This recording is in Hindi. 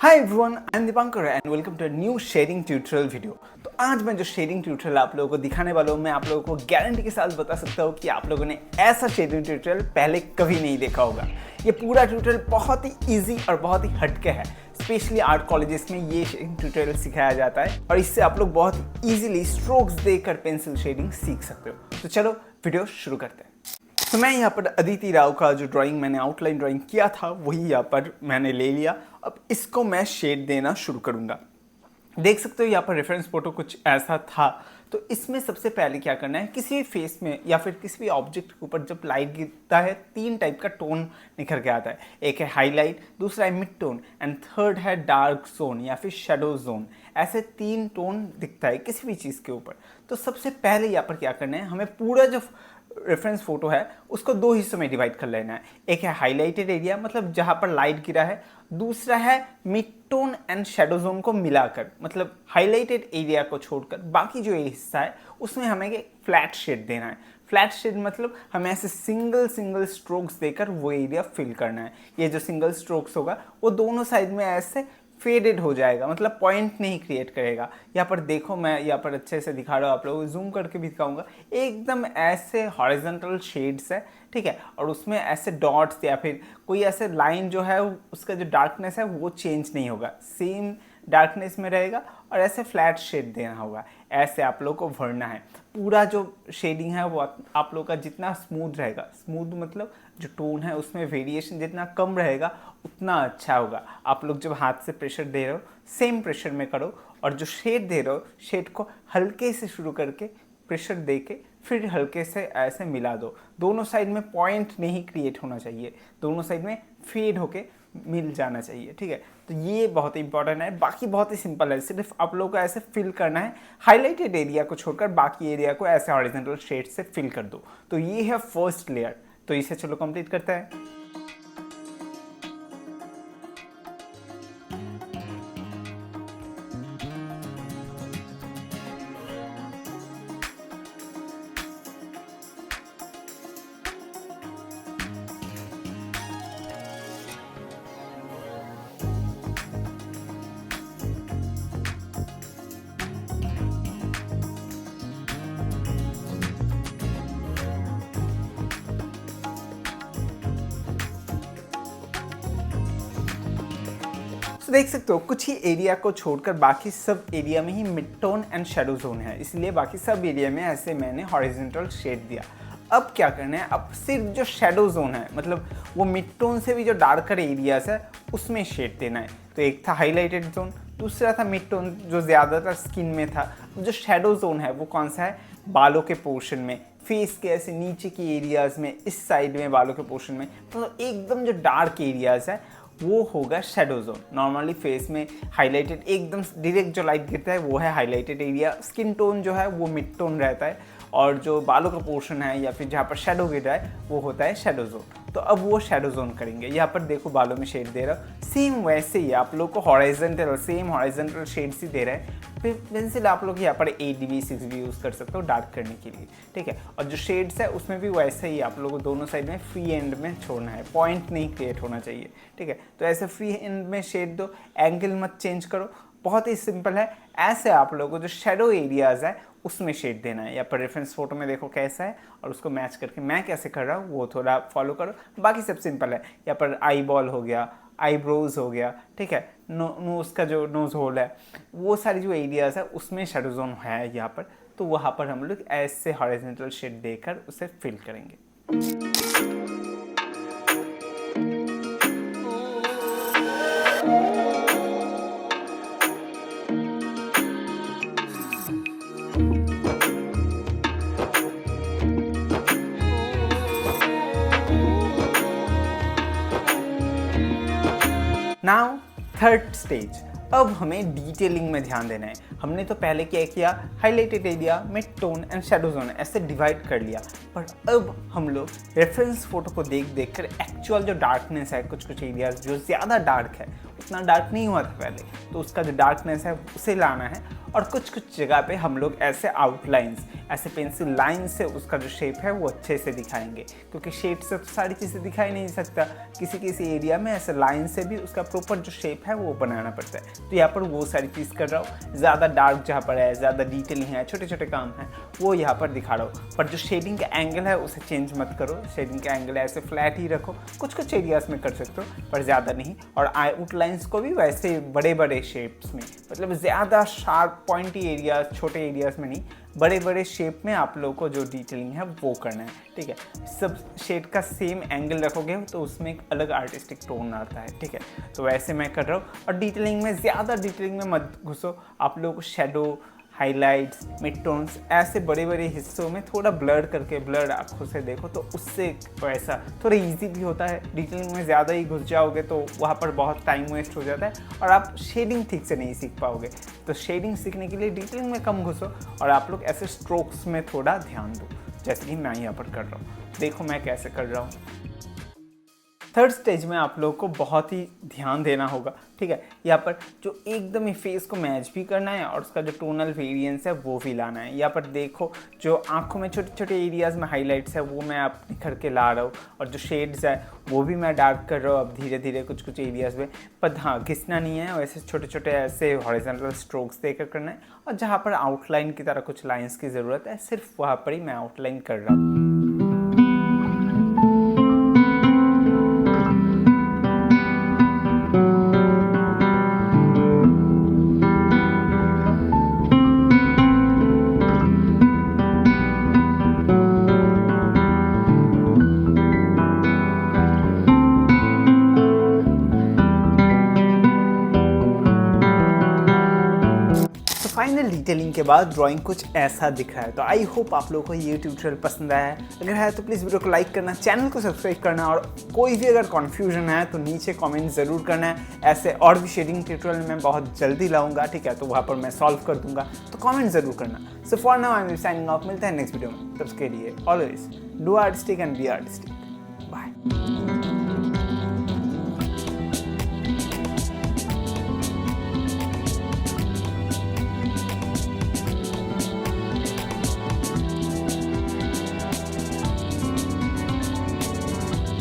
Hi everyone, I am Deepankar and welcome to a new shading tutorial video. तो आज मैं जो शेडिंग ट्यूटोरियल आप लोगों को दिखाने वाला हूँ, मैं आप लोगों को गारंटी के साथ बता सकता हूँ कि आप लोगों ने ऐसा शेडिंग ट्यूटोरियल पहले कभी नहीं देखा होगा। ये पूरा ट्यूटोरियल बहुत ही ईजी और बहुत ही हटके है। स्पेशली आर्ट कॉलेजेस में ये शेडिंग ट्यूटोरियल सिखाया जाता है और इससे आप लोग बहुत ईजिली स्ट्रोक्स देकर पेंसिल शेडिंग सीख सकते हो। तो चलो वीडियो शुरू करते हैं। तो मैं यहाँ पर अदिति राव का जो ड्राइंग मैंने आउटलाइन ड्राइंग किया था वही यहाँ पर मैंने ले लिया। अब इसको मैं शेड देना शुरू करूँगा। देख सकते हो यहाँ पर रेफरेंस फोटो कुछ ऐसा था। तो इसमें सबसे पहले क्या करना है, किसी भी फेस में या फिर किसी भी ऑब्जेक्ट के ऊपर जब लाइट गिरता है तीन टाइप का टोन निखर के आता है। एक है हाईलाइट, दूसरा है मिड टोन एंड थर्ड है डार्क जोन या फिर शेडो जोन। ऐसे तीन टोन दिखता है किसी भी चीज़ के ऊपर। तो सबसे पहले यहाँ पर क्या करना है, हमें पूरा जो रेफरेंस फोटो है उसको दो हिस्सों में डिवाइड कर लेना है। एक है हाईलाइटेड एरिया, मतलब जहाँ पर लाइट गिरा है। दूसरा है mid tone and shadow zone को मिलाकर, मतलब हाईलाइटेड एरिया को छोड़कर बाकी जो हिस्सा है उसमें हमें एक फ्लैट शेड देना है। फ्लैट शेड मतलब हमें ऐसे सिंगल स्ट्रोक्स देकर वो एरिया फिल करना है। ये जो सिंगल स्ट्रोक्स होगा वो दोनों साइड में ऐसे फेडेड हो जाएगा, मतलब पॉइंट नहीं क्रिएट करेगा। यहाँ पर देखो, मैं यहाँ पर अच्छे से दिखा रहा हूँ, आप लोगों को जूम करके भी दिखाऊंगा। एकदम ऐसे हॉरिजॉन्टल शेड्स है, ठीक है, और उसमें ऐसे डॉट्स या फिर कोई ऐसे लाइन जो है उसका जो डार्कनेस है वो चेंज नहीं होगा, सेम डार्कनेस में रहेगा और ऐसे फ्लैट शेड देना होगा। ऐसे आप लोग को भरना है। पूरा जो शेडिंग है वो आप लोग का जितना स्मूथ रहेगा, स्मूथ मतलब जो टोन है उसमें वेरिएशन जितना कम रहेगा उतना अच्छा होगा। आप लोग जब हाथ से प्रेशर दे रहे हो सेम प्रेशर में करो, और जो शेड दे रहे हो शेड को हल्के से शुरू करके प्रेशर दे के फिर हल्के से ऐसे मिला दो। दोनों साइड में पॉइंट नहीं क्रिएट होना चाहिए, दोनों साइड में फेड होके मिल जाना चाहिए, ठीक है। तो ये बहुत ही इंपॉर्टेंट है। बाकी बहुत ही सिंपल है, सिर्फ आप लोग को ऐसे फिल करना है। हाईलाइटेड एरिया को छोड़कर बाकी एरिया को ऐसे हॉरिजॉन्टल शेड से फिल कर दो। तो ये है फर्स्ट लेयर। तो इसे चलो कंप्लीट करते हैं। तो देख सकते हो कुछ ही एरिया को छोड़कर बाकी सब एरिया में ही mid tone and shadow zone है, इसलिए बाकी सब एरिया में ऐसे मैंने हॉरिजॉन्टल शेड दिया। अब क्या करना है, अब सिर्फ जो शेडो जोन है, मतलब वो मिड टोन से भी जो डार्कर एरियाज है उसमें शेड देना है। तो एक था हाईलाइटेड जोन, दूसरा था मिड टोन जो ज़्यादातर स्किन में था। जो शेडो जोन है वो कौन सा है, बालों के पोर्शन में, फेस के ऐसे नीचे की एरियाज में, इस साइड में बालों के पोर्शन में, तो एकदम जो डार्क एरियाज है वो होगा शेडो जोन। नॉर्मली फेस में हाईलाइटेड एकदम डायरेक्ट जो लाइट गिरता है वो है हाईलाइटेड एरिया, स्किन टोन जो है वो मिड टोन रहता है, और जो बालों का पोर्शन है या फिर जहाँ पर शेडो गिर रहा है वो होता है शेडो जोन। तो अब वो शेडो जोन करेंगे। यहाँ पर देखो बालों में शेड दे रहा हूँ, सेम वैसे ही आप लोग को हॉरिजॉन्टल सेम हॉरिजॉन्टल शेड्स ही दे रहे हैं। फिर पेंसिल आप लोग यहाँ पर 8B 6B यूज़ कर सकते हो डार्क करने के लिए, ठीक है। और जो शेड्स है उसमें भी वैसे ही आप लोगों को दोनों साइड में फ्री एंड में छोड़ना है, पॉइंट नहीं क्रिएट होना चाहिए, ठीक है। तो ऐसे फ्री एंड में शेड दो, एंगल मत चेंज करो, बहुत ही सिंपल है। ऐसे आप लोगों को जो शेडो एरियाज है उसमें शेड देना है। यहाँ पर रेफरेंस फोटो में देखो कैसा है और उसको मैच करके मैं कैसे कर रहा हूँ वो थोड़ा फॉलो करो। बाकी सब सिंपल है। यहाँ पर आई बॉल हो गया, आईब्रोज हो गया, ठीक है, नोज का जो नोज होल है, वो सारी जो एरियाज है उसमें शेडो जोन है यहाँ पर। तो वहाँ पर हम लोग ऐसे हॉरिजॉन्टल शेड देकर उसे फिल करेंगे। नाउ थर्ड स्टेज, अब हमें डिटेलिंग में ध्यान देना है। हमने तो पहले क्या किया, highlighted area, mid tone and shadow zone ऐसे डिवाइड कर लिया, पर अब हम लोग रेफरेंस फोटो को देख कर एक्चुअल जो डार्कनेस है, कुछ एरियाज जो ज़्यादा डार्क है, उतना डार्क नहीं हुआ था पहले, तो उसका जो डार्कनेस है उसे लाना है और कुछ कुछ जगह पे हम लोग ऐसे आउटलाइंस, ऐसे पेंसिल लाइन से उसका जो शेप है वो अच्छे से दिखाएंगे, क्योंकि शेप से तो सारी चीज़ें दिखाई नहीं सकता, किसी किसी एरिया में ऐसे लाइन से भी उसका प्रॉपर जो शेप है वो बनाना पड़ता है। तो यहाँ पर वो सारी चीज़ कर रहा हूँ। ज़्यादा डार्क जहाँ पर है, ज़्यादा डिटेलिंग है, छोटे छोटे काम हैं, वो यहाँ पर दिखा रहा हूँ। पर जो शेडिंग का एंगल है उसे चेंज मत करो, शेडिंग का एंगल ऐसे फ्लैट ही रखो। कुछ कुछ एरियाज में कर सकते हो पर ज़्यादा नहीं। और आउटलाइंस को भी वैसे बड़े बड़े शेप्स में, मतलब ज़्यादा शार्प पॉइंटी एरियाज, छोटे एरियाज में नहीं, बड़े बड़े शेप में आप लोगों को जो डिटेलिंग है वो करना है, ठीक है। सब शेड का सेम एंगल रखोगे तो उसमें एक अलग आर्टिस्टिक टोन आता है, ठीक है। तो वैसे मैं कर रहा हूँ। और डिटेलिंग में, ज़्यादा डिटेलिंग में मत घुसो। आप लोगों को शेडो, हाइलाइट्स, मिड टोन्स, ऐसे बड़े बड़े हिस्सों में थोड़ा ब्लर करके, ब्लर आँखों से देखो तो उससे वैसा थोड़ा इजी भी होता है। डिटेलिंग में ज़्यादा ही घुस जाओगे तो वहाँ पर बहुत टाइम वेस्ट हो जाता है और आप शेडिंग ठीक से नहीं सीख पाओगे। तो शेडिंग सीखने के लिए डिटेलिंग में कम घुसो और आप लोग ऐसे स्ट्रोक्स में थोड़ा ध्यान दो, जैसे कि मैं यहाँ पर कर रहा हूँ। देखो मैं कैसे कर रहा हूँ। थर्ड स्टेज में आप लोगों को बहुत ही ध्यान देना होगा, ठीक है। यहाँ पर जो एकदम ही फेस को मैच भी करना है और उसका जो टोनल वेरिएंस है वो भी लाना है। यहाँ पर देखो जो आंखों में छोटे छोटे एरियाज़ में हाइलाइट्स है वो मैं आप निखर के ला रहा हूँ, और जो शेड्स है वो भी मैं डार्क कर रहा हूँ अब धीरे धीरे कुछ कुछ एरियाज़ में। पर हाँ, घिसना नहीं है, वैसे छोटे छोटे ऐसे हॉरिजॉन्टल स्ट्रोक्स देकर करना है। और जहाँ पर आउटलाइन की तरह कुछ लाइन्स की ज़रूरत है, सिर्फ वहाँ पर ही मैं आउटलाइन कर रहा हूँ। फाइनल डिटेलिंग के बाद ड्राइंग कुछ ऐसा दिख रहा है। तो आई होप आप लोगों को ये ट्यूटोरियल पसंद आया है। अगर है तो प्लीज़ वीडियो को लाइक करना, चैनल को सब्सक्राइब करना, और कोई भी अगर कन्फ्यूजन है तो नीचे कमेंट ज़रूर करना है। ऐसे और भी शेडिंग ट्यूटोरियल मैं बहुत जल्दी लाऊंगा, ठीक है, तो वहाँ पर मैं सॉल्व कर दूंगा, तो कमेंट ज़रूर करना। So for now I am signing off. मिलते हैं नेक्स्ट वीडियो में, तब के लिए always do artistic and be artistic. Bye.